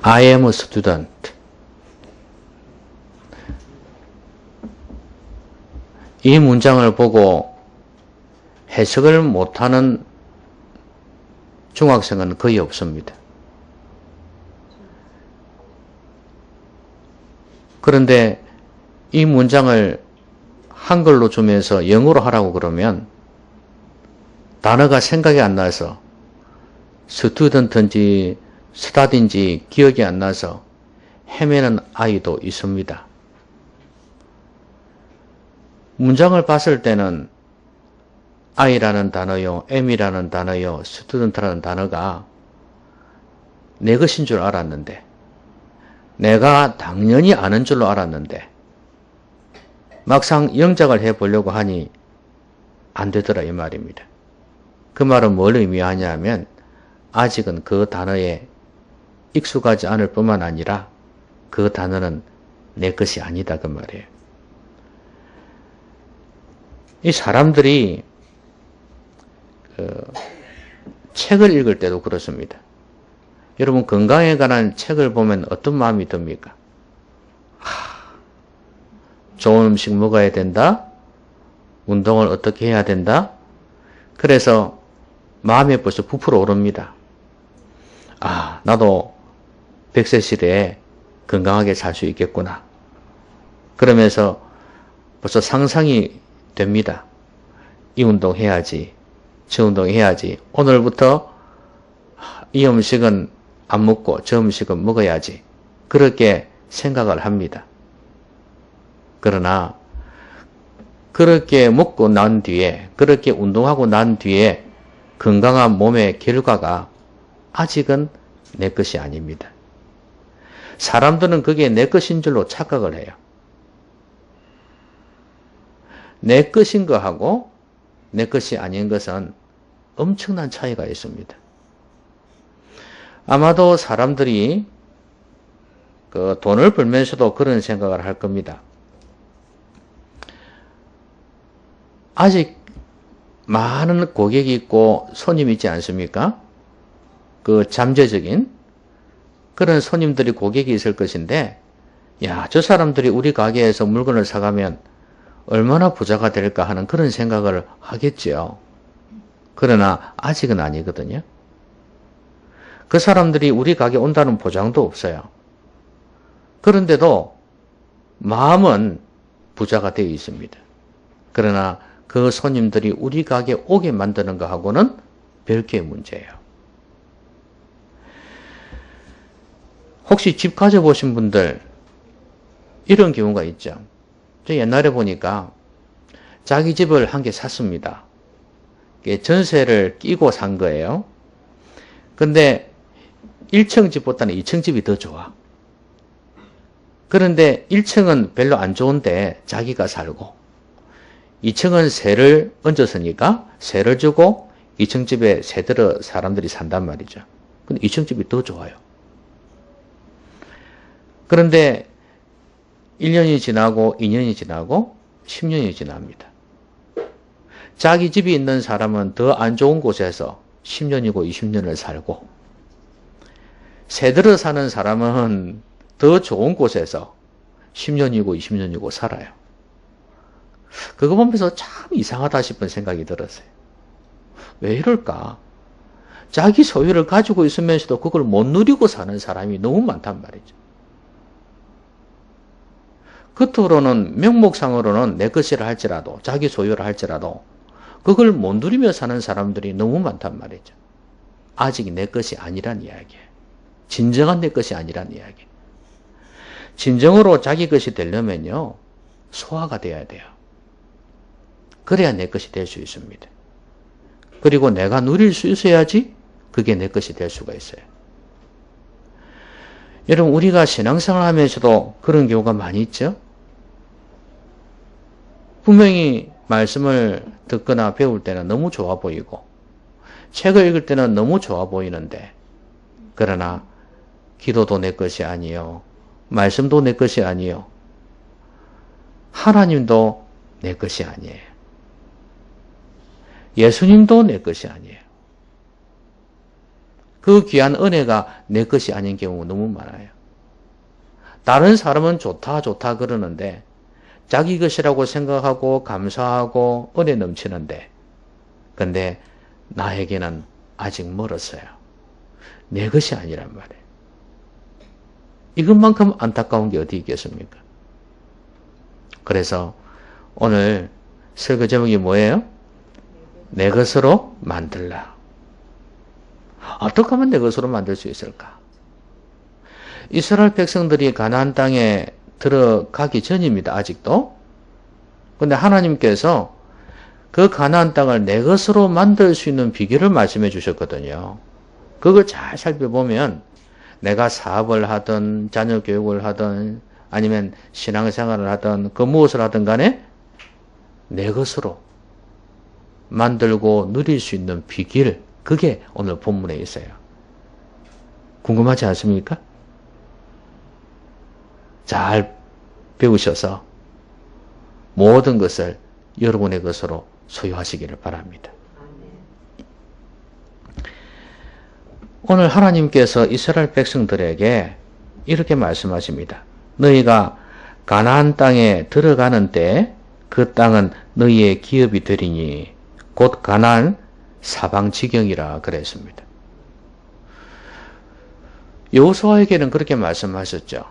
I am a student. 이 문장을 보고 해석을 못하는 중학생은 거의 없습니다. 그런데 이 문장을 한글로 주면서 영어로 하라고 그러면 단어가 생각이 안 나서 스튜던트인지 스타디인지 기억이 안 나서 헤매는 아이도 있습니다. 문장을 봤을 때는 I라는 단어요, M이라는 단어요, 스튜던트라는 단어가 내 것인 줄 알았는데, 내가 당연히 아는 줄로 알았는데 막상 영작을 해보려고 하니 안 되더라 이 말입니다. 그 말은 뭘 의미하냐면 아직은 그 단어에 익숙하지 않을 뿐만 아니라 그 단어는 내 것이 아니다 그 말이에요. 이 사람들이 책을 읽을 때도 그렇습니다. 여러분 건강에 관한 책을 보면 어떤 마음이 듭니까? 좋은 음식 먹어야 된다. 운동을 어떻게 해야 된다. 그래서 마음에 벌써 부풀어 오릅니다. 나도 100세 시대에 건강하게 살 수 있겠구나. 그러면서 벌써 상상이 됩니다. 이 운동 해야지. 저 운동 해야지. 오늘부터 이 음식은 안 먹고 저 음식은 먹어야지. 그렇게 생각을 합니다. 그러나 그렇게 먹고 난 뒤에, 그렇게 운동하고 난 뒤에 건강한 몸의 결과가 아직은 내 것이 아닙니다. 사람들은 그게 내 것인 줄로 착각을 해요. 내 것인 것하고 내 것이 아닌 것은 엄청난 차이가 있습니다. 아마도 사람들이 돈을 벌면서도 그런 생각을 할 겁니다. 아직 많은 고객이 있고 손님이 있지 않습니까? 잠재적인 그런 손님들이 고객이 있을 것인데, 저 사람들이 우리 가게에서 물건을 사가면 얼마나 부자가 될까 하는 그런 생각을 하겠죠. 그러나 아직은 아니거든요. 그 사람들이 우리 가게에 온다는 보장도 없어요. 그런데도 마음은 부자가 되어 있습니다. 그러나 그 손님들이 우리 가게에 오게 만드는 것하고는 별개의 문제예요. 혹시 집 가져보신 분들 이런 경우가 있죠. 저 옛날에 보니까 자기 집을 한 개 샀습니다. 전세를 끼고 산 거예요. 근데 1층 집보다는 2층 집이 더 좋아. 그런데 1층은 별로 안 좋은데 자기가 살고, 2층은 세를 얹었으니까 세를 주고 2층 집에 세 들어 사람들이 산단 말이죠. 근데 2층 집이 더 좋아요. 그런데 1년이 지나고 2년이 지나고 10년이 지납니다. 자기 집이 있는 사람은 더 안 좋은 곳에서 10년이고 20년을 살고, 세 들어 사는 사람은 더 좋은 곳에서 10년이고 20년이고 살아요. 그거 보면서 참 이상하다 싶은 생각이 들었어요. 왜 이럴까? 자기 소유를 가지고 있으면서도 그걸 못 누리고 사는 사람이 너무 많단 말이죠. 겉으로는 명목상으로는 내 것이라 할지라도, 자기 소유라 할지라도 그걸 못 누리며 사는 사람들이 너무 많단 말이죠. 아직 내 것이 아니란 이야기예요. 진정한 내 것이 아니란 이야기. 진정으로 자기 것이 되려면요, 소화가 돼야 돼요. 그래야 내 것이 될 수 있습니다. 그리고 내가 누릴 수 있어야지 그게 내 것이 될 수가 있어요. 여러분, 우리가 신앙생활 하면서도 그런 경우가 많이 있죠? 분명히 말씀을 듣거나 배울 때는 너무 좋아 보이고, 책을 읽을 때는 너무 좋아 보이는데, 그러나 기도도 내 것이 아니요, 말씀도 내 것이 아니요, 하나님도 내 것이 아니에요. 예수님도 내 것이 아니에요. 그 귀한 은혜가 내 것이 아닌 경우가 너무 많아요. 다른 사람은 좋다 좋다 그러는데 자기 것이라고 생각하고 감사하고 은혜 넘치는데 근데 나에게는 아직 멀었어요. 내 것이 아니란 말이에요. 이것만큼 안타까운 게 어디 있겠습니까? 그래서 오늘 설교 제목이 뭐예요? 내 것으로 만들라. 어떻게 하면 내 것으로 만들 수 있을까? 이스라엘 백성들이 가나안 땅에 들어가기 전입니다. 아직도. 근데 하나님께서 그 가나안 땅을 내 것으로 만들 수 있는 비결을 말씀해 주셨거든요. 그걸 잘 살펴보면 내가 사업을 하든 자녀 교육을 하든 아니면 신앙생활을 하든 그 무엇을 하든 간에 내 것으로 만들고 누릴 수 있는 비길, 그게 오늘 본문에 있어요. 궁금하지 않습니까? 잘 배우셔서 모든 것을 여러분의 것으로 소유하시기를 바랍니다. 오늘 하나님께서 이스라엘 백성들에게 이렇게 말씀하십니다. 너희가 가나안 땅에 들어가는 때 그 땅은 너희의 기업이 되리니 곧 가나안 사방 지경이라 그랬습니다. 여호수아에게는 그렇게 말씀하셨죠.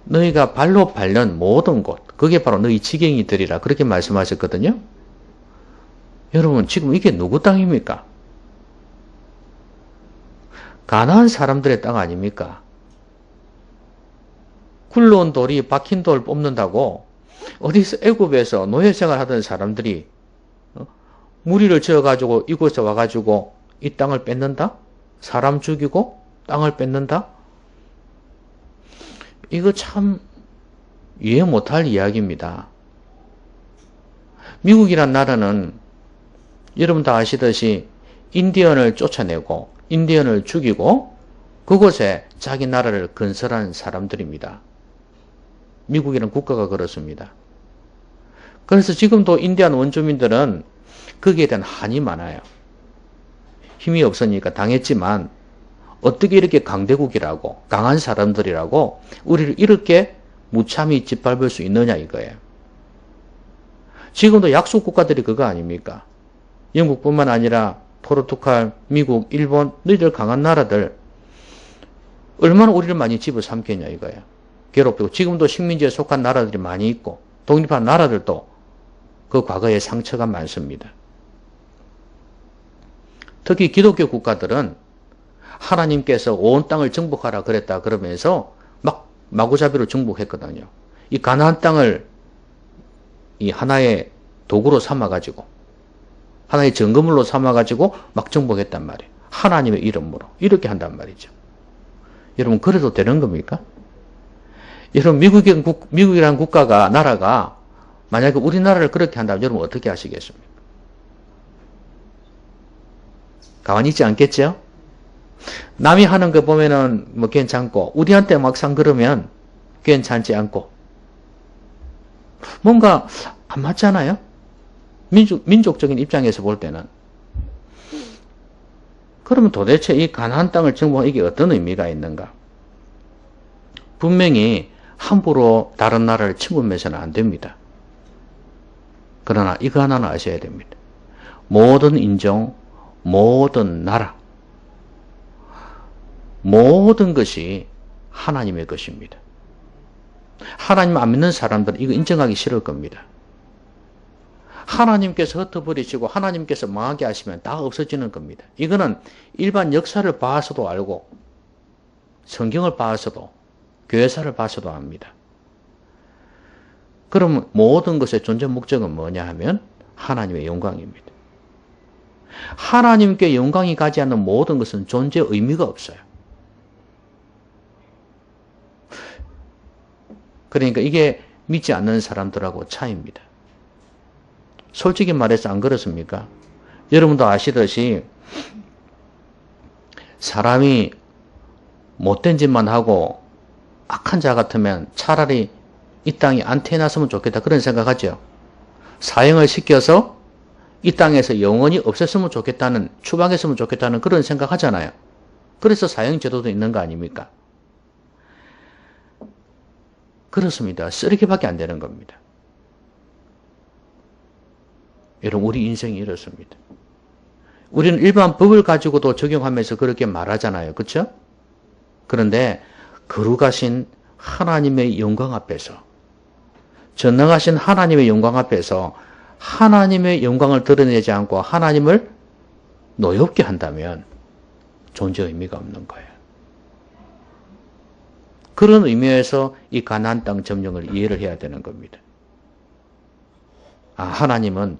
너희가 발로 밟는 모든 곳, 그게 바로 너희 지경이 되리라 그렇게 말씀하셨거든요. 여러분 지금 이게 누구 땅입니까? 가나안 사람들의 땅 아닙니까? 굴러온 돌이 박힌 돌 뽑는다고 어디서 애굽에서 노예생활 하던 사람들이 무리를 지어가지고 이곳에 와가지고 이 땅을 뺏는다? 사람 죽이고 땅을 뺏는다? 이거 참 이해 못할 이야기입니다. 미국이란 나라는 여러분 다 아시듯이 인디언을 쫓아내고 인디언을 죽이고 그곳에 자기 나라를 건설한 사람들입니다. 미국이라는 국가가 그렇습니다. 그래서 지금도 인디안 원주민들은 거기에 대한 한이 많아요. 힘이 없으니까 당했지만 어떻게 이렇게 강대국이라고 강한 사람들이라고 우리를 이렇게 무참히 짓밟을 수 있느냐 이거예요. 지금도 약속 국가들이 그거 아닙니까? 영국뿐만 아니라 포르투갈, 미국, 일본 너희들 강한 나라들 얼마나 우리를 많이 집어삼켰냐 이거예요. 괴롭히고 지금도 식민지에 속한 나라들이 많이 있고 독립한 나라들도 그 과거에 상처가 많습니다. 특히 기독교 국가들은 하나님께서 온 땅을 정복하라 그랬다 그러면서 막 마구잡이로 정복했거든요. 이 가나안 땅을 이 하나의 도구로 삼아가지고 하나의 증거물로 삼아가지고 막 정복했단 말이에요. 하나님의 이름으로 이렇게 한단 말이죠. 여러분 그래도 되는 겁니까? 여러분 미국이라는 국가가 나라가 만약에 우리나라를 그렇게 한다면 여러분 어떻게 하시겠습니까? 가만히 있지 않겠죠? 남이 하는 거 보면은 뭐 괜찮고 우리한테 막상 그러면 괜찮지 않고 뭔가 안 맞잖아요? 민족적인 입장에서 볼 때는. 그러면 도대체 이 가나안 땅을 정복한 이게 어떤 의미가 있는가? 분명히 함부로 다른 나라를 침범해서는 안 됩니다. 그러나 이거 하나는 아셔야 됩니다. 모든 인종, 모든 나라, 모든 것이 하나님의 것입니다. 하나님 안 믿는 사람들은 이거 인정하기 싫을 겁니다. 하나님께서 흩어버리시고 하나님께서 망하게 하시면 다 없어지는 겁니다. 이거는 일반 역사를 봐서도 알고 성경을 봐서도 교회사를 봐서도 압니다. 그럼 모든 것의 존재 목적은 뭐냐 하면 하나님의 영광입니다. 하나님께 영광이 가지 않는 모든 것은 존재 의미가 없어요. 그러니까 이게 믿지 않는 사람들하고 차이입니다. 솔직히 말해서 안 그렇습니까? 여러분도 아시듯이 사람이 못된 짓만 하고 악한 자 같으면 차라리 이 땅에 안 태어났으면 좋겠다 그런 생각하죠. 사형을 시켜서 이 땅에서 영원히 없었으면 좋겠다는 추방했으면 좋겠다는 그런 생각하잖아요. 그래서 사형제도도 있는 거 아닙니까? 그렇습니다. 쓰레기밖에 안 되는 겁니다. 여러분, 우리 인생이 이렇습니다. 우리는 일반 법을 가지고도 적용하면서 그렇게 말하잖아요. 그렇죠? 그런데 거룩하신 하나님의 영광 앞에서, 전능하신 하나님의 영광 앞에서 하나님의 영광을 드러내지 않고 하나님을 노엽게 한다면 존재 의미가 없는 거예요. 그런 의미에서 이 가나안 땅 점령을 이해를 해야 되는 겁니다. 하나님은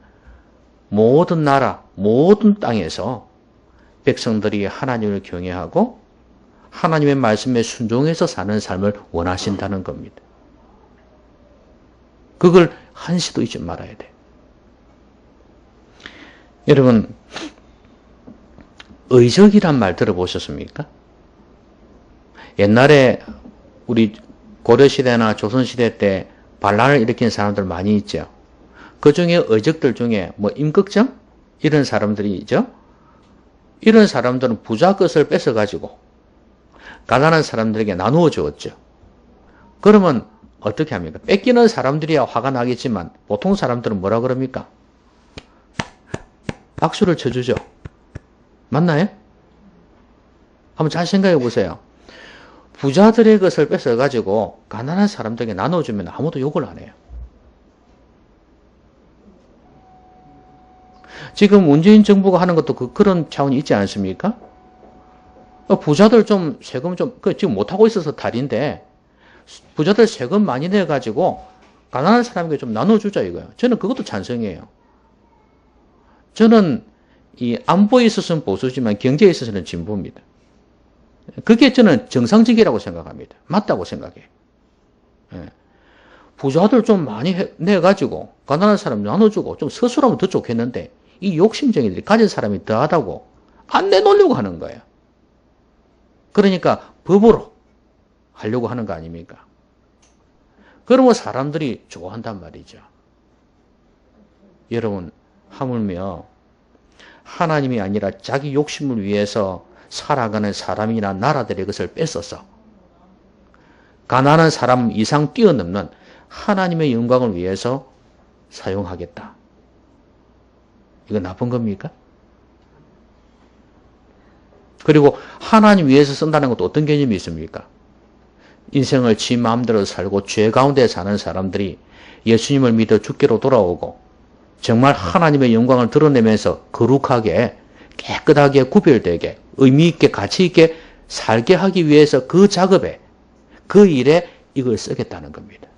모든 나라, 모든 땅에서 백성들이 하나님을 경외하고 하나님의 말씀에 순종해서 사는 삶을 원하신다는 겁니다. 그걸 한시도 잊지 말아야 돼요. 여러분, 의적이란 말 들어보셨습니까? 옛날에 우리 고려시대나 조선시대 때 반란을 일으킨 사람들 많이 있죠. 그 중에 의적들 중에 임꺽정? 이런 사람들이 있죠. 이런 사람들은 부자 것을 뺏어가지고 가난한 사람들에게 나누어 주었죠. 그러면 어떻게 합니까? 뺏기는 사람들이야 화가 나겠지만 보통 사람들은 뭐라 그럽니까? 박수를 쳐주죠. 맞나요? 한번 잘 생각해 보세요. 부자들의 것을 뺏어가지고 가난한 사람들에게 나눠주면 아무도 욕을 안 해요. 지금 문재인 정부가 하는 것도 그런 차원이 있지 않습니까? 부자들 좀 세금 지금 못하고 있어서 탈인데 부자들 세금 많이 내가지고 가난한 사람에게 좀 나눠주자 이거예요. 저는 그것도 찬성이에요. 저는 이 안보에 있어서는 보수지만 경제에 있어서는 진보입니다. 그게 저는 정상적이라고 생각합니다. 맞다고 생각해요. 예. 부자들 좀 많이 내가지고 가난한 사람 나눠주고 좀 서술하면 더 좋겠는데 이 욕심쟁이들이 가진 사람이 더하다고 안 내놓으려고 하는 거예요. 그러니까 법으로 하려고 하는 거 아닙니까? 그러면 사람들이 좋아한단 말이죠. 여러분, 하물며 하나님이 아니라 자기 욕심을 위해서 살아가는 사람이나 나라들의 것을 뺏어서 가난한 사람 이상 뛰어넘는 하나님의 영광을 위해서 사용하겠다. 이거 나쁜 겁니까? 그리고 하나님 위해서 쓴다는 것도 어떤 개념이 있습니까? 인생을 지 마음대로 살고 죄 가운데 사는 사람들이 예수님을 믿어 주께로 돌아오고 정말 하나님의 영광을 드러내면서 거룩하게 깨끗하게 구별되게 의미 있게 가치 있게 살게 하기 위해서 그 작업에 그 일에 이걸 쓰겠다는 겁니다.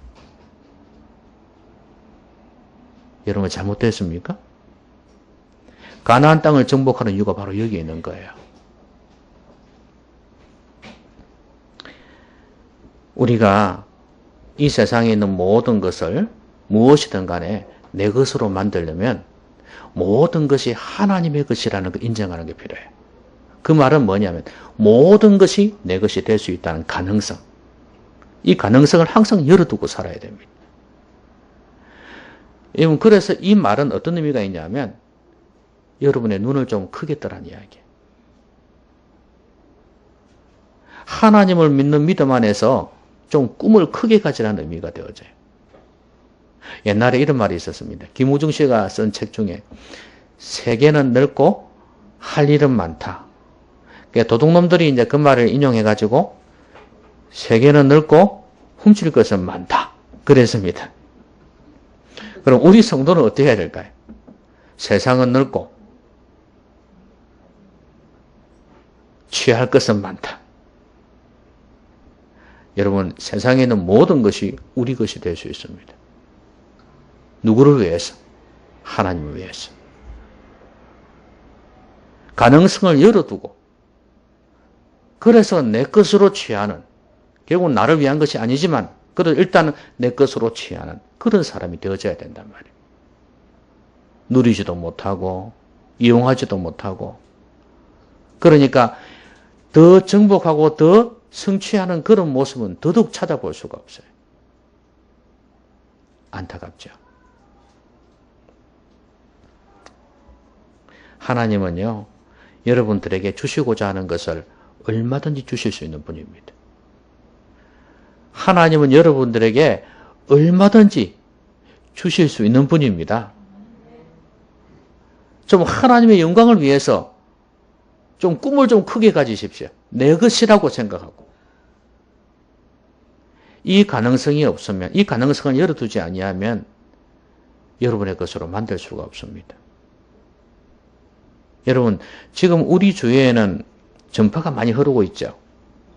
여러분 잘못됐습니까? 가나안 땅을 정복하는 이유가 바로 여기에 있는 거예요. 우리가 이 세상에 있는 모든 것을 무엇이든 간에 내 것으로 만들려면 모든 것이 하나님의 것이라는 걸 인정하는 게 필요해요. 그 말은 뭐냐면 모든 것이 내 것이 될 수 있다는 가능성. 이 가능성을 항상 열어두고 살아야 됩니다. 여러분, 그래서 이 말은 어떤 의미가 있냐면 여러분의 눈을 좀 크게 뜨라는 이야기예요. 하나님을 믿는 믿음 안에서 좀 꿈을 크게 가지라는 의미가 되어져요. 옛날에 이런 말이 있었습니다. 김우중 씨가 쓴 책 중에 세계는 넓고 할 일은 많다. 도둑놈들이 이제 그 말을 인용해가지고 세계는 넓고 훔칠 것은 많다. 그랬습니다. 그럼 우리 성도는 어떻게 해야 될까요? 세상은 넓고 취할 것은 많다. 여러분, 세상에 있는 모든 것이 우리 것이 될 수 있습니다. 누구를 위해서? 하나님을 위해서. 가능성을 열어두고 그래서 내 것으로 취하는, 결국 나를 위한 것이 아니지만 그래도 일단은 내 것으로 취하는 그런 사람이 되어져야 된단 말이에요. 누리지도 못하고 이용하지도 못하고 그러니까 더 정복하고 더 성취하는 그런 모습은 더더욱 찾아볼 수가 없어요. 안타깝죠. 하나님은요, 여러분들에게 주시고자 하는 것을 얼마든지 주실 수 있는 분입니다. 하나님은 여러분들에게 얼마든지 주실 수 있는 분입니다. 좀 하나님의 영광을 위해서 좀 꿈을 좀 크게 가지십시오. 내 것이라고 생각하고. 이 가능성이 없으면, 이 가능성을 열어두지 아니하면 여러분의 것으로 만들 수가 없습니다. 여러분, 지금 우리 주위에는 전파가 많이 흐르고 있죠.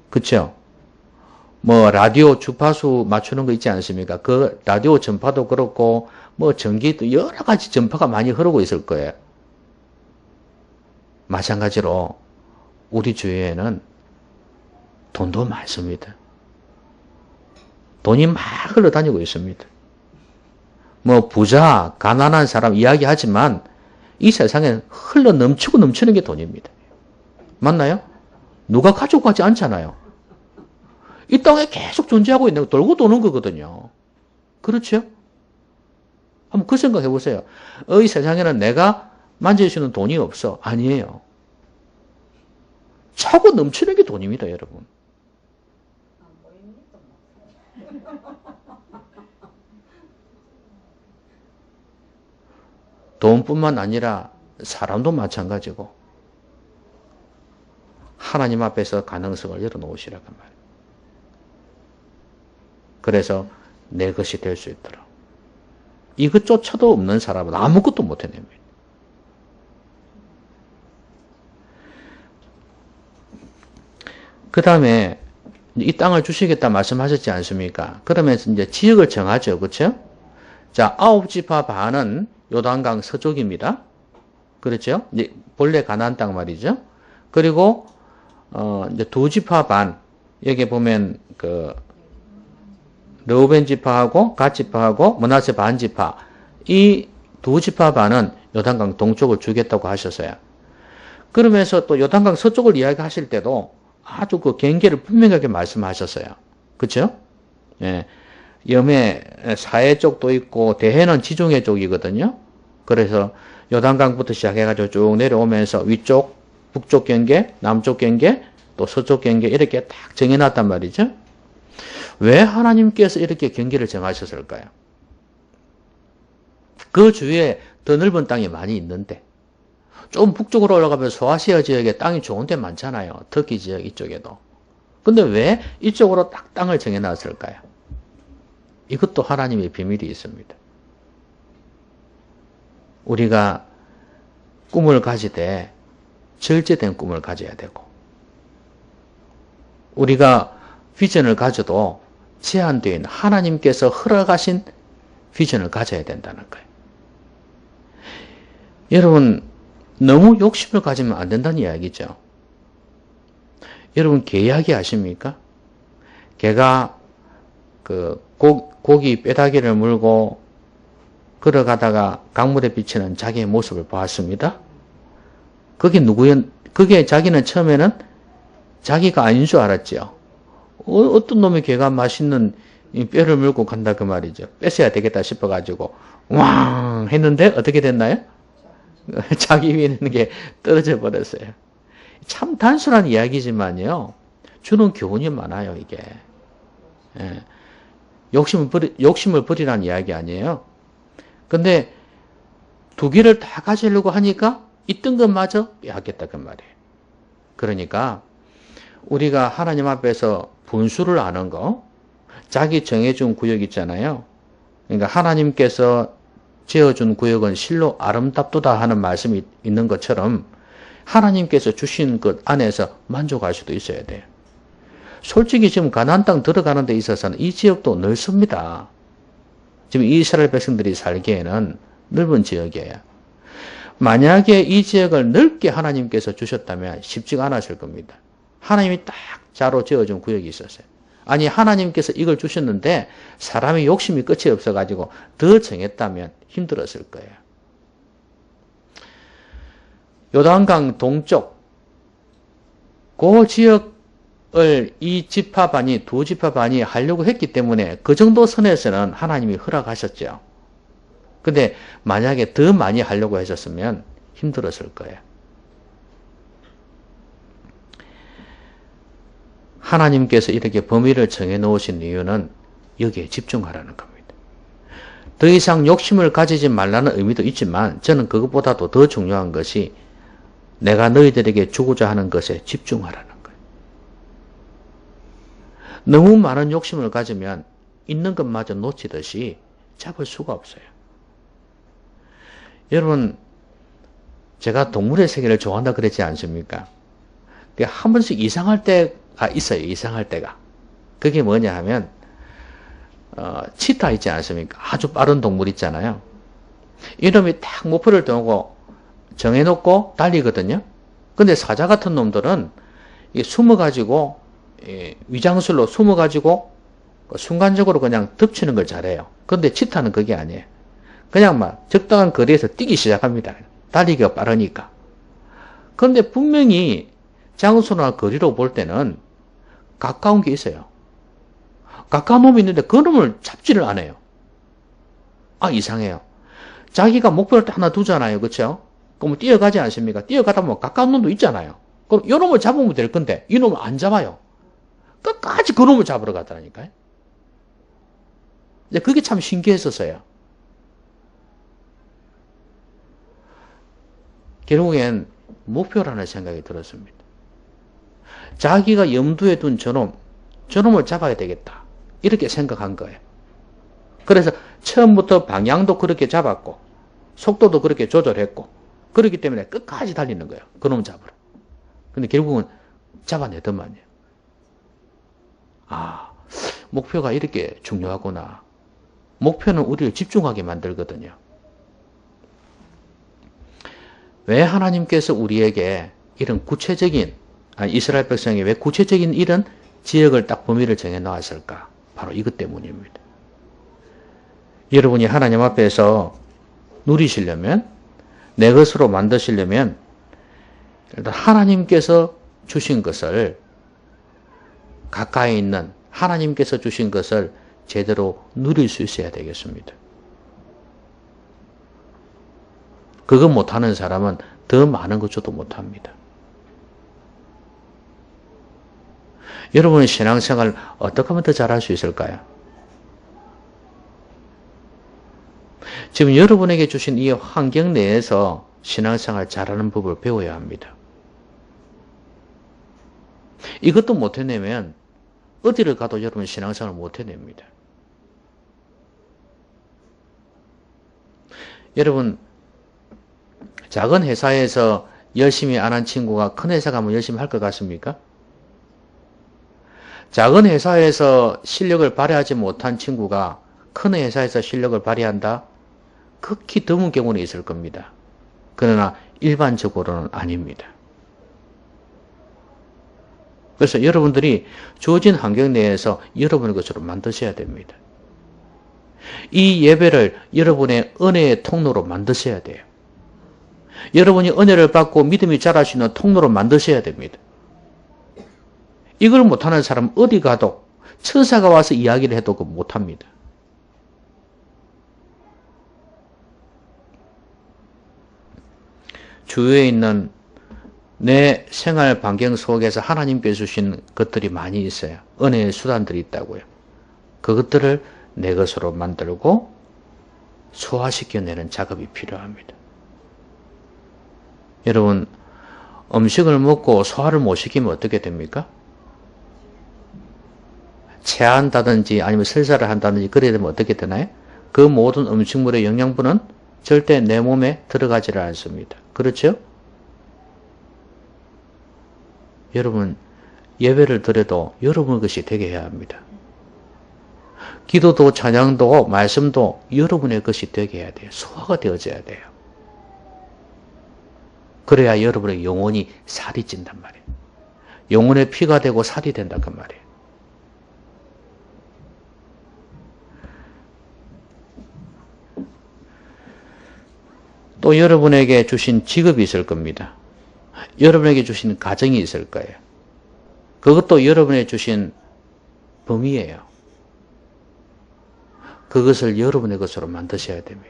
그렇죠? 뭐 라디오 주파수 맞추는 거 있지 않습니까? 그 라디오 전파도 그렇고 뭐 전기도 여러 가지 전파가 많이 흐르고 있을 거예요. 마찬가지로 우리 주위에는 돈도 많습니다. 돈이 막 흘러다니고 있습니다. 뭐 부자, 가난한 사람 이야기하지만 이 세상에 흘러 넘치고 넘치는 게 돈입니다. 맞나요? 누가 가지고 가지 않잖아요. 이 땅에 계속 존재하고 있는 거 돌고 도는 거거든요. 그렇죠? 한번 그 생각 해보세요. 이 세상에는 내가 만질 수 있는 돈이 없어. 아니에요. 차고 넘치는 게 돈입니다, 여러분. 돈뿐만 아니라 사람도 마찬가지고 하나님 앞에서 가능성을 열어놓으시라고 말이에요. 그래서 내 것이 될 수 있도록. 이것조차도 없는 사람은 아무것도 못 해냅니다. 그 다음에 이 땅을 주시겠다 말씀하셨지 않습니까? 그러면서 이제 지역을 정하죠. 그렇죠? 자, 9지파 반은 요단강 서쪽입니다. 그렇죠? 이제 본래 가나안 땅 말이죠. 그리고 이제 2지파 반, 여기 보면 그 르우벤 지파하고 갓 지파하고 므낫세 반 지파, 이 2지파 반은 요단강 동쪽을 주겠다고 하셨어요. 그러면서 또 요단강 서쪽을 이야기하실 때도 아주 그 경계를 분명하게 말씀하셨어요. 그렇죠? 예. 염해 사해 쪽도 있고 대해는 지중해 쪽이거든요. 그래서 요단강부터 시작해가지고 쭉 내려오면서 위쪽, 북쪽 경계, 남쪽 경계, 또 서쪽 경계 이렇게 딱 정해놨단 말이죠. 왜 하나님께서 이렇게 경계를 정하셨을까요? 그 주위에 더 넓은 땅이 많이 있는데 좀 북쪽으로 올라가면 소아시아 지역에 땅이 좋은 데 많잖아요. 터키 지역 이쪽에도. 근데 왜 이쪽으로 딱 땅을 정해놨을까요? 이것도 하나님의 비밀이 있습니다. 우리가 꿈을 가지되 절제된 꿈을 가져야 되고 우리가 비전을 가져도 제한되어 있는 하나님께서 허락하신 비전을 가져야 된다는 거예요. 여러분 너무 욕심을 가지면 안 된다는 이야기죠. 여러분 개 이야기 아십니까? 개가 그 고기 뼈다귀를 물고 걸어가다가 강물에 비치는 자기의 모습을 보았습니다. 그게 자기는 처음에는 자기가 아닌 줄 알았죠. 어떤 놈의 개가 맛있는 뼈를 물고 간다 그 말이죠. 뺏어야 되겠다 싶어가지고 왕 했는데 어떻게 됐나요? 자기 위에 있는 게 떨어져 버렸어요. 참 단순한 이야기지만요. 주는 교훈이 많아요, 이게. 예. 욕심을 버리라는 이야기 아니에요. 근데 두 개를 다 가지려고 하니까 있던 것마저 빼앗겠다 그 말이에요. 그러니까 우리가 하나님 앞에서 분수를 아는 거, 자기 정해준 구역 있잖아요. 그러니까 하나님께서 지어준 구역은 실로 아름답도다 하는 말씀이 있는 것처럼 하나님께서 주신 것 안에서 만족할 수도 있어야 돼요. 솔직히 지금 가나안 땅 들어가는 데 있어서는 이 지역도 넓습니다. 지금 이스라엘 백성들이 살기에는 넓은 지역이에요. 만약에 이 지역을 넓게 하나님께서 주셨다면 쉽지가 않았을 겁니다. 하나님이 딱 자로 지어준 구역이 있었어요. 아니 하나님께서 이걸 주셨는데 사람의 욕심이 끝이 없어가지고 더 정했다면 힘들었을 거예요. 요단강 동쪽 그 지역을 이 지파반이 2지파반이 하려고 했기 때문에 그 정도 선에서는 하나님이 허락하셨죠. 근데 만약에 더 많이 하려고 하셨으면 힘들었을 거예요. 하나님께서 이렇게 범위를 정해 놓으신 이유는 여기에 집중하라는 겁니다. 더 이상 욕심을 가지지 말라는 의미도 있지만 저는 그것보다도 더 중요한 것이 내가 너희들에게 주고자 하는 것에 집중하라는 거예요. 너무 많은 욕심을 가지면 있는 것마저 놓치듯이 잡을 수가 없어요. 여러분, 제가 동물의 세계를 좋아한다 그랬지 않습니까? 한 번씩 이상할 때가 있어요. 이상할 때가. 그게 뭐냐 하면 치타 있지 않습니까? 아주 빠른 동물 있잖아요. 이놈이 딱 목표를 정해놓고 달리거든요. 근데 사자 같은 놈들은 숨어가지고 위장술로 숨어가지고 순간적으로 그냥 덮치는 걸 잘해요. 근데 치타는 그게 아니에요. 그냥 막 적당한 거리에서 뛰기 시작합니다. 달리기가 빠르니까. 그런데 분명히 장소나 거리로 볼 때는 가까운 게 있어요. 가까운 놈이 있는데 그 놈을 잡지를 않아요. 아, 이상해요. 자기가 목표를 딱 하나 두잖아요. 그렇죠? 그럼 뛰어가지 않습니까? 뛰어가다 보면 가까운 놈도 있잖아요. 그럼 이 놈을 잡으면 될 건데 이 놈을 안 잡아요. 끝까지 그 놈을 잡으러 갔다니까요. 이제 그게 참 신기했었어요. 결국엔 목표라는 생각이 들었습니다. 자기가 염두에 둔 저놈을 잡아야 되겠다. 이렇게 생각한 거예요. 그래서 처음부터 방향도 그렇게 잡았고 속도도 그렇게 조절했고 그렇기 때문에 끝까지 달리는 거예요. 그놈 잡으러. 근데 결국은 잡아내더만요. 아, 목표가 이렇게 중요하구나. 목표는 우리를 집중하게 만들거든요. 왜 하나님께서 우리에게 이런 구체적인, 이스라엘 백성에게 왜 구체적인 이런 지역을 딱 범위를 정해 놓았을까? 바로 이것 때문입니다. 여러분이 하나님 앞에서 누리시려면, 내 것으로 만드시려면, 일단 하나님께서 주신 것을, 가까이 있는 하나님께서 주신 것을 제대로 누릴 수 있어야 되겠습니다. 그거 못하는 사람은 더 많은 것 줘도 못합니다. 여러분의 신앙생활 어떻게 하면 더 잘할 수 있을까요? 지금 여러분에게 주신 이 환경 내에서 신앙생활 잘하는 법을 배워야 합니다. 이것도 못 해내면 어디를 가도 여러분 신앙생활을 못 해냅니다. 여러분, 작은 회사에서 열심히 안 한 친구가 큰 회사 가면 열심히 할 것 같습니까? 작은 회사에서 실력을 발휘하지 못한 친구가 큰 회사에서 실력을 발휘한다? 극히 드문 경우는 있을 겁니다. 그러나 일반적으로는 아닙니다. 그래서 여러분들이 주어진 환경 내에서 여러분의 것으로 만드셔야 됩니다. 이 예배를 여러분의 은혜의 통로로 만드셔야 돼요. 여러분이 은혜를 받고 믿음이 자랄 수 있는 통로로 만드셔야 됩니다. 이걸 못하는 사람은 어디 가도 천사가 와서 이야기를 해도 못합니다. 주위에 있는 내 생활 반경 속에서 하나님께 주신 것들이 많이 있어요. 은혜의 수단들이 있다고요. 그것들을 내 것으로 만들고 소화시켜내는 작업이 필요합니다. 여러분, 음식을 먹고 소화를 못 시키면 어떻게 됩니까? 체한다든지 아니면 설사를 한다든지 그래야 되면 어떻게 되나요? 그 모든 음식물의 영양분은 절대 내 몸에 들어가지를 않습니다. 그렇죠? 여러분, 예배를 드려도 여러분의 것이 되게 해야 합니다. 기도도 찬양도 말씀도 여러분의 것이 되게 해야 돼요. 소화가 되어져야 돼요. 그래야 여러분의 영혼이 살이 찐단 말이에요. 영혼의 피가 되고 살이 된다 그 말이에요. 또 여러분에게 주신 직업이 있을 겁니다. 여러분에게 주신 가정이 있을 거예요. 그것도 여러분에게 주신 범위예요. 그것을 여러분의 것으로 만드셔야 됩니다.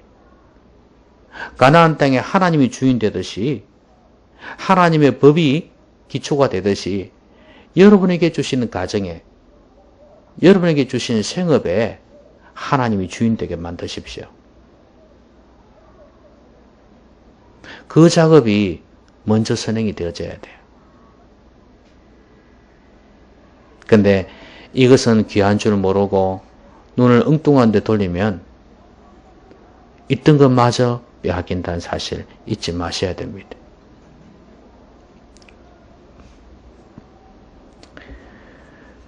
가나안 땅에 하나님이 주인 되듯이 하나님의 법이 기초가 되듯이 여러분에게 주시는 가정에, 여러분에게 주신 생업에 하나님이 주인 되게 만드십시오. 그 작업이 먼저 선행이 되어져야 돼요. 근데 이것은 귀한 줄 모르고 눈을 엉뚱한 데 돌리면 있던 것마저 빼앗긴다는 사실 잊지 마셔야 됩니다.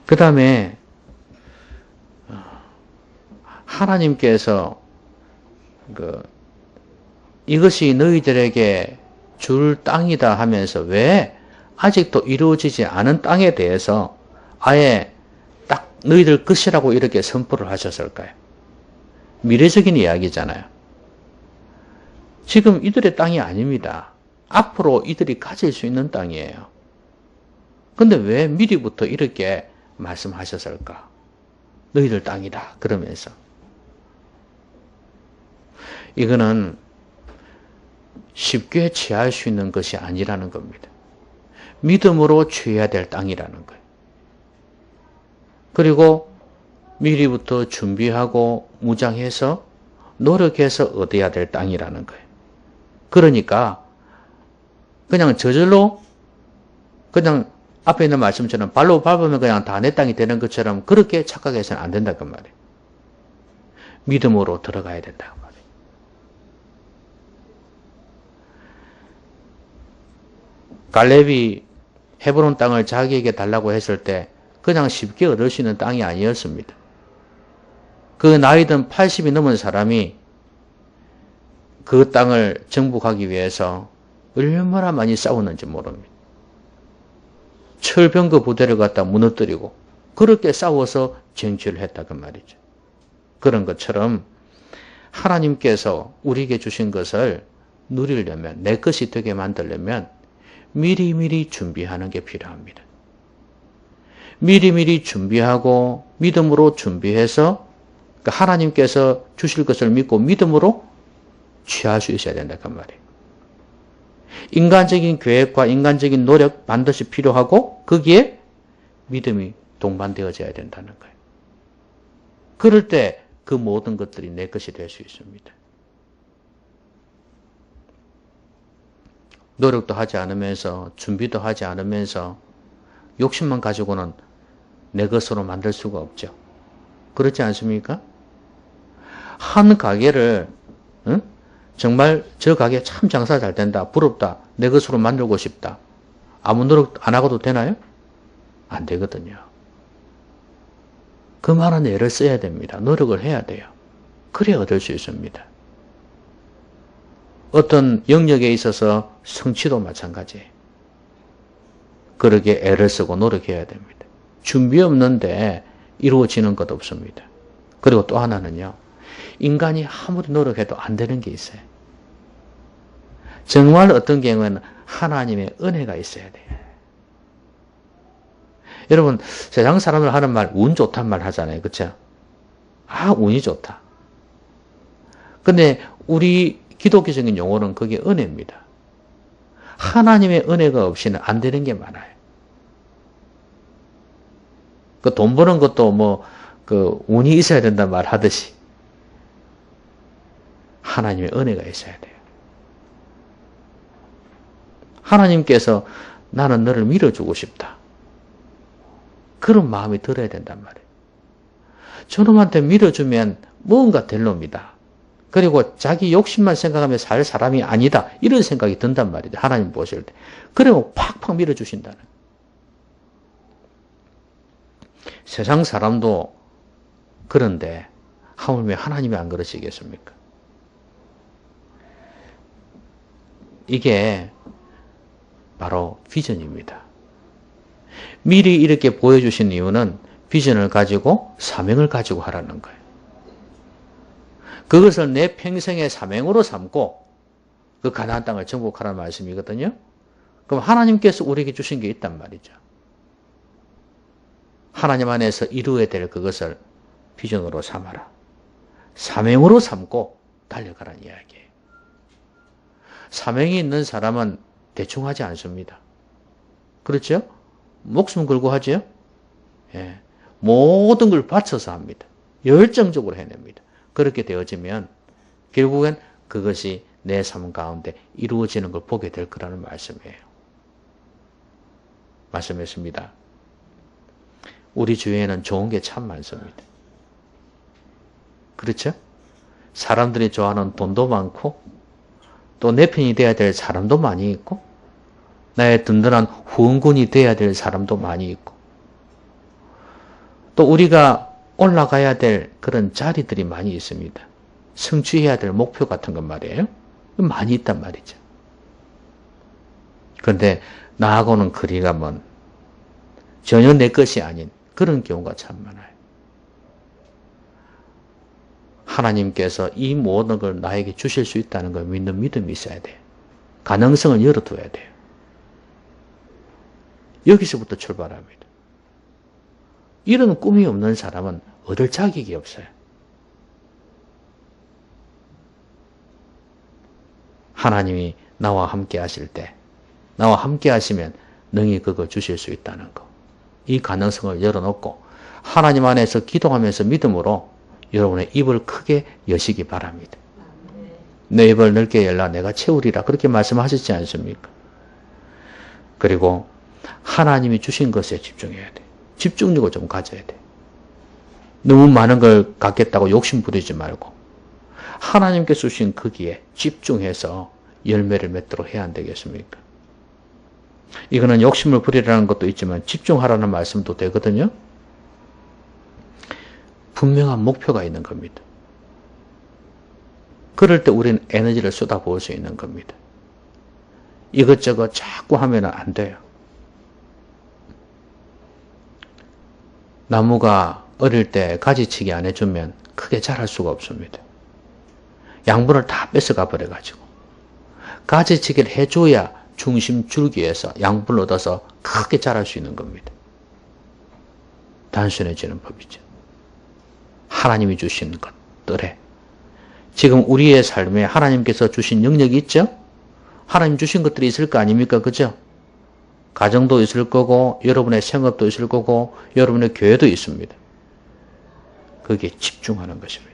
그 다음에 하나님께서 이것이 너희들에게 줄 땅이다 하면서 왜 아직도 이루어지지 않은 땅에 대해서 아예 딱 너희들 것이라고 이렇게 선포를 하셨을까요? 미래적인 이야기잖아요. 지금 이들의 땅이 아닙니다. 앞으로 이들이 가질 수 있는 땅이에요. 근데 왜 미리부터 이렇게 말씀하셨을까? 너희들 땅이다 그러면서. 이거는 쉽게 취할 수 있는 것이 아니라는 겁니다. 믿음으로 취해야 될 땅이라는 거예요. 그리고 미리부터 준비하고 무장해서 노력해서 얻어야 될 땅이라는 거예요. 그러니까 그냥 저절로 그냥 앞에 있는 말씀처럼 발로 밟으면 그냥 다 내 땅이 되는 것처럼 그렇게 착각해서는 안 된다고 말이에요. 믿음으로 들어가야 된다고 말이에요. 갈렙이 헤브론 땅을 자기에게 달라고 했을 때 그냥 쉽게 얻을 수 있는 땅이 아니었습니다. 그 나이든 80이 넘은 사람이 그 땅을 정복하기 위해서 얼마나 많이 싸웠는지 모릅니다. 철병거 부대를 갖다 무너뜨리고 그렇게 싸워서 쟁취를 했다 그 말이죠. 그런 것처럼 하나님께서 우리에게 주신 것을 누리려면, 내 것이 되게 만들려면 미리미리 준비하는 게 필요합니다. 미리미리 준비하고 믿음으로 준비해서 하나님께서 주실 것을 믿고 믿음으로 취할 수 있어야 된다 그 말이에요. 인간적인 계획과 인간적인 노력 반드시 필요하고 거기에 믿음이 동반되어져야 된다는 거예요. 그럴 때 그 모든 것들이 내 것이 될 수 있습니다. 노력도 하지 않으면서 준비도 하지 않으면서 욕심만 가지고는 내 것으로 만들 수가 없죠. 그렇지 않습니까? 한 가게를 정말 저 가게 참 장사 잘 된다, 부럽다, 내 것으로 만들고 싶다. 아무 노력 안 하고도 되나요? 안 되거든요. 그 많은 애를 써야 됩니다. 노력을 해야 돼요. 그래야 얻을 수 있습니다. 어떤 영역에 있어서 성취도 마찬가지예요. 그렇게 애를 쓰고 노력해야 됩니다. 준비 없는데 이루어지는 것 없습니다. 그리고 또 하나는요. 인간이 아무리 노력해도 안 되는 게 있어요. 정말 어떤 경우에는 하나님의 은혜가 있어야 돼요. 여러분 세상 사람들 하는 말 운 좋단 말 하잖아요. 그렇죠? 아 운이 좋다. 근데 우리 기독교적인 용어는 그게 은혜입니다. 하나님의 은혜가 없이는 안 되는 게 많아요. 그 돈 버는 것도 운이 있어야 된다 말 하듯이 하나님의 은혜가 있어야 돼요. 하나님께서 나는 너를 밀어주고 싶다. 그런 마음이 들어야 된단 말이에요. 저놈한테 밀어주면 뭔가 될 놈이다. 그리고 자기 욕심만 생각하며 살 사람이 아니다. 이런 생각이 든단 말이죠. 하나님 보실 때. 그리고 팍팍 밀어주신다는. 세상 사람도 그런데 하물며 하나님이 안 그러시겠습니까? 이게 바로 비전입니다. 미리 이렇게 보여주신 이유는 비전을 가지고 사명을 가지고 하라는 거예요. 그것을 내 평생의 사명으로 삼고 그 가나안 땅을 정복하라는 말씀이거든요. 그럼 하나님께서 우리에게 주신 게 있단 말이죠. 하나님 안에서 이루어야 될 그것을 비전으로 삼아라. 사명으로 삼고 달려가라는 이야기예요. 사명이 있는 사람은 대충 하지 않습니다. 그렇죠? 목숨 걸고 하죠. 예. 모든 걸 바쳐서 합니다. 열정적으로 해냅니다. 그렇게 되어지면 결국엔 그것이 내 삶 가운데 이루어지는 걸 보게 될 거라는 말씀이에요. 말씀했습니다. 우리 주위에는 좋은 게 참 많습니다. 그렇죠? 사람들이 좋아하는 돈도 많고 또 내 편이 돼야 될 사람도 많이 있고 나의 든든한 후원군이 돼야 될 사람도 많이 있고 또 우리가 올라가야 될 그런 자리들이 많이 있습니다. 성취해야 될 목표 같은 건 말이에요. 많이 있단 말이죠. 그런데 나하고는 거리가 먼 전혀 내 것이 아닌 그런 경우가 참 많아요. 하나님께서 이 모든 걸 나에게 주실 수 있다는 걸 믿는 믿음이 있어야 돼요. 가능성을 열어둬야 돼요. 여기서부터 출발합니다. 이런 꿈이 없는 사람은 얻을 자격이 없어요. 하나님이 나와 함께 하실 때, 나와 함께 하시면 능히 그거 주실 수 있다는 거. 이 가능성을 열어놓고 하나님 안에서 기도하면서 믿음으로 여러분의 입을 크게 여시기 바랍니다. 내 입을 넓게 열라 내가 채우리라 그렇게 말씀하셨지 않습니까? 그리고 하나님이 주신 것에 집중해야 돼. 집중력을 좀 가져야 돼. 너무 많은 걸 갖겠다고 욕심 부리지 말고 하나님께서 주신 거기에 집중해서 열매를 맺도록 해야 안 되겠습니까? 이거는 욕심을 부리라는 것도 있지만 집중하라는 말씀도 되거든요. 분명한 목표가 있는 겁니다. 그럴 때 우리는 에너지를 쏟아부을 수 있는 겁니다. 이것저것 자꾸 하면 안 돼요. 나무가 어릴 때 가지치기 안 해주면 크게 자랄 수가 없습니다. 양분을 다 뺏어가 버려가지고 가지치기를 해줘야 중심 줄기에서 양분을 얻어서 크게 자랄 수 있는 겁니다. 단순해지는 법이죠. 하나님이 주신 것들에 지금 우리의 삶에 하나님께서 주신 영역이 있죠? 하나님 주신 것들이 있을 거 아닙니까? 그죠? 가정도 있을 거고 여러분의 생업도 있을 거고 여러분의 교회도 있습니다. 거기에 집중하는 것입니다.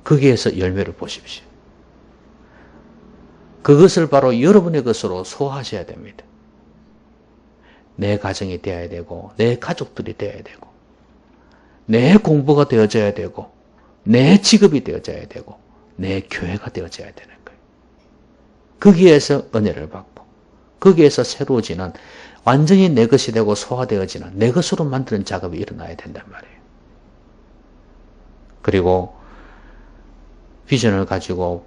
거기에서 열매를 보십시오. 그것을 바로 여러분의 것으로 소화하셔야 됩니다. 내 가정이 되어야 되고 내 가족들이 되어야 되고 내 공부가 되어져야 되고 내 직업이 되어져야 되고 내 교회가 되어져야 되는 거예요. 거기에서 은혜를 받고 거기에서 새로워지는 완전히 내 것이 되고 소화되어지는 내 것으로 만드는 작업이 일어나야 된단 말이에요. 그리고 비전을 가지고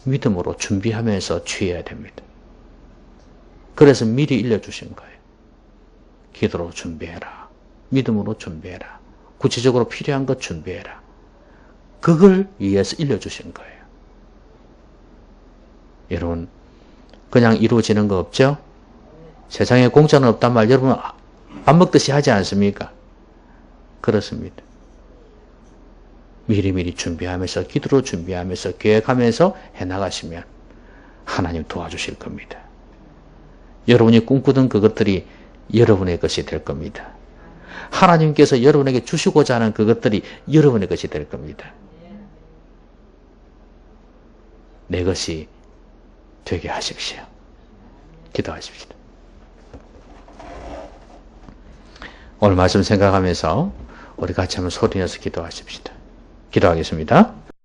믿음으로 준비하면서 취해야 됩니다. 그래서 미리 일러주신 거예요. 기도로 준비해라. 믿음으로 준비해라. 구체적으로 필요한 것 준비해라. 그걸 위해서 일러주신 거예요. 여러분 그냥 이루어지는 거 없죠? 세상에 공짜는 없단 말 여러분 밥 먹듯이 하지 않습니까? 그렇습니다. 미리미리 준비하면서 기도로 준비하면서 계획하면서 해나가시면 하나님 도와주실 겁니다. 여러분이 꿈꾸던 그것들이 여러분의 것이 될 겁니다. 하나님께서 여러분에게 주시고자 하는 그것들이 여러분의 것이 될 겁니다. 내 것이 되게 하십시오. 기도하십시오. 오늘 말씀 생각하면서 우리 같이 한번 소리내서 기도하십시다. 기도하겠습니다.